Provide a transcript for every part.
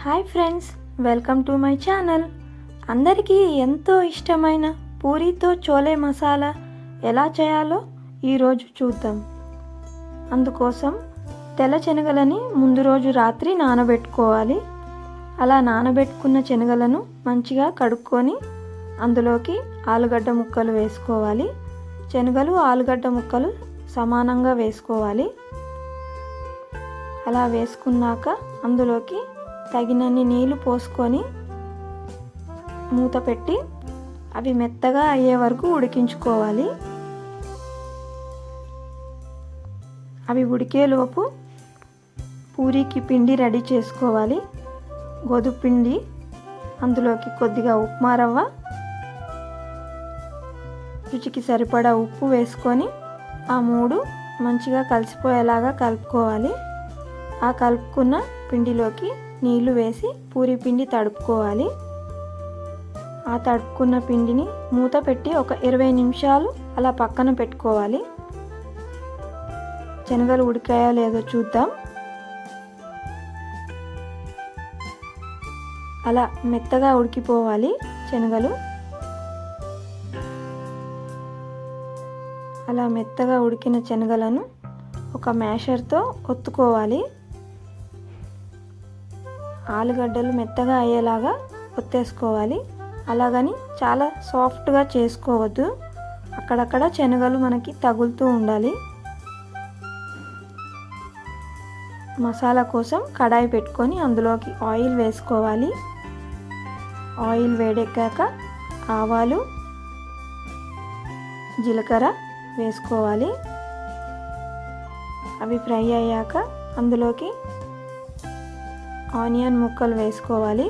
Hi friends, welcome to my channel. అందరికీ ఎంతో ఇష్టమైన పూరీతో చోలే మసాలా ఎలా చేయాలో ఈరోజు చూద్దాం. అందుకోసం తెల్ల శనగలని ముందు రోజు రాత్రి నానబెట్టుకోవాలి. అలా నానబెట్టుకున్న శనగలను మంచిగా కడుక్కొని అందులోకి ఆలుగడ్డ ముక్కలు వేసుకోవాలి. శనగలు ఆలుగడ్డ ముక్కలు సమానంగా వేసుకోవాలి. అలా వేసుకున్నాక అందులోకి తగినన్ని నీళ్లు పోసుకొని మూత పెట్టి అవి మెత్తగా అయ్యే వరకు ఉడికించుకోవాలి. అవి ఉడికేలోపు పూరీకి పిండి రెడీ చేసుకోవాలి. గోధుమ పిండి, అందులోకి కొద్దిగా ఉప్మా రవ్వ, రుచికి సరిపడా ఉప్పు వేసుకొని ఆ మూడు మంచిగా కలిసిపోయేలాగా కలుపుకోవాలి. ఆ కలుపుకున్న పిండిలోకి నీళ్లు వేసి పూరీ పిండి తడుపుకోవాలి. ఆ తడుపుకున్న పిండిని మూత పెట్టి ఒక 20 నిమిషాలు అలా పక్కన పెట్టుకోవాలి. శనగలు ఉడికాయో లేదో చూద్దాం. అలా మెత్తగా ఉడికిపోవాలి శనగలు. అలా మెత్తగా ఉడికిన శనగలను ఒక మ్యాషర్తో ఒత్తుకోవాలి. ఆలుగడ్డలు మెత్తగా అయ్యేలాగా ఒత్తేసుకోవాలి. అలాగని చాలా సాఫ్ట్గా చేసుకోవద్దు. అక్కడక్కడ శనగలు మనకి తగులుతూ ఉండాలి. మసాలా కోసం కడాయి పెట్టుకొని అందులోకి ఆయిల్ వేసుకోవాలి. ఆయిల్ వేడెక్కాక ఆవాలు, జీలకర్ర వేసుకోవాలి. అవి ఫ్రై అయ్యాక అందులోకి ఆనియన్ ముక్కలు వేసుకోవాలి.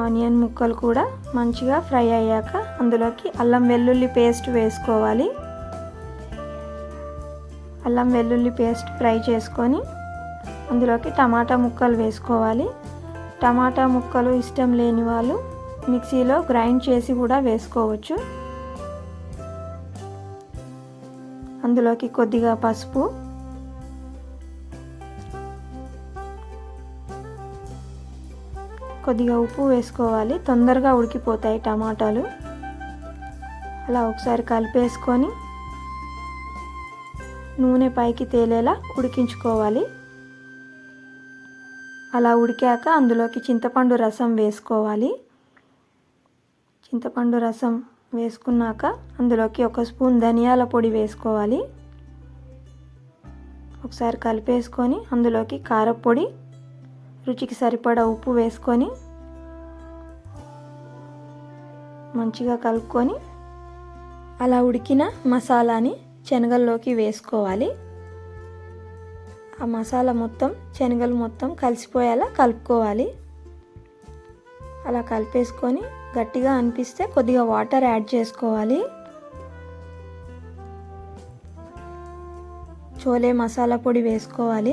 ఆనియన్ ముక్కలు కూడా మంచిగా ఫ్రై అయ్యాక అందులోకి అల్లం వెల్లుల్లి పేస్ట్ వేసుకోవాలి. అల్లం వెల్లుల్లి పేస్ట్ ఫ్రై చేసుకొని అందులోకి టమాటా ముక్కలు వేసుకోవాలి. టమాటా ముక్కలు ఇష్టం లేని వాళ్ళు మిక్సీలో గ్రైండ్ చేసి కూడా వేసుకోవచ్చు. అందులోకి కొద్దిగా పసుపు, కొద్దిగా ఉప్పు వేసుకోవాలి. తొందరగా ఉడికిపోతాయి టమాటాలు. అలా ఒకసారి కలిపేసుకొని నూనె పైకి తేలేలా ఉడికించుకోవాలి. అలా ఉడికాక అందులోకి చింతపండు రసం వేసుకోవాలి. చింతపండు రసం వేసుకున్నాక అందులోకి 1 స్పూన్ ధనియాల పొడి వేసుకోవాలి. ఒకసారి కలిపేసుకొని అందులోకి కారపొడి, రుచికి సరిపడా ఉప్పు వేసుకొని మంచిగా కలుపుకొని అలా ఉడికిన మసాలాని శనగల్లోకి వేసుకోవాలి. ఆ మసాలా మొత్తం శనగలు మొత్తం కలిసిపోయేలా కలుపుకోవాలి. అలా కలిపేసుకొని గట్టిగా అనిపిస్తే కొద్దిగా వాటర్ యాడ్ చేసుకోవాలి. చోలే మసాలా పొడి వేసుకోవాలి.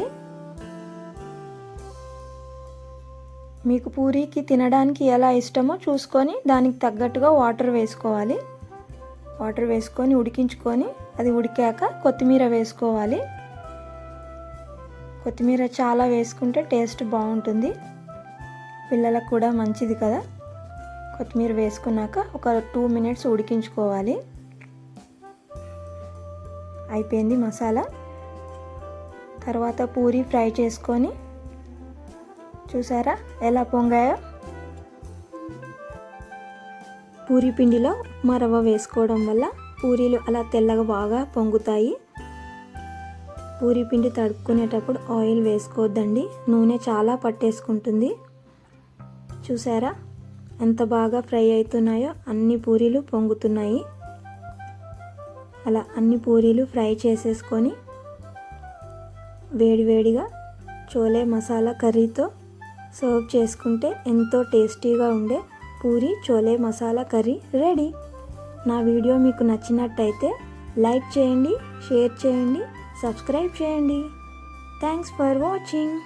మీకు పూరీకి తినడానికి ఎలా ఇష్టమో చూసుకొని దానికి తగ్గట్టుగా వాటర్ వేసుకోవాలి. వాటర్ వేసుకొని ఉడికించుకొని అది ఉడికాక కొత్తిమీర వేసుకోవాలి. కొత్తిమీర చాలా వేసుకుంటే టేస్ట్ బాగుంటుంది. పిల్లలకు కూడా మంచిది కదా. కొత్తిమీర వేసుకున్నాక ఒక 2 మినిట్స్ ఉడికించుకోవాలి. అయిపోయింది మసాలా. తర్వాత పూరీ ఫ్రై చేసుకొని చూసారా ఎలా పొంగాయో. పూరీ పిండిలో ఉప్మా రవ్వ వేసుకోవడం వల్ల పూరీలు అలా తెల్లగా బాగా పొంగుతాయి. పూరీ పిండి తడుపుకునేటప్పుడు ఆయిల్ వేసుకోవద్దండి, నూనె చాలా పట్టేసుకుంటుంది. చూసారా ఎంత బాగా ఫ్రై అవుతున్నాయో, అన్ని పూరీలు పొంగుతున్నాయి. అలా అన్ని పూరీలు ఫ్రై చేసేసుకొని వేడివేడిగా చోలే మసాలా కర్రీతో సర్వ్ చేసుకుంటే ఎంతో టేస్టీగా ఉండే పూరీ చోలే మసాలా కర్రీ రెడీ. నా వీడియో మీకు నచ్చినట్టయితే లైక్ చేయండి, షేర్ చేయండి, సబ్స్క్రైబ్ చేయండి. Thanks for watching.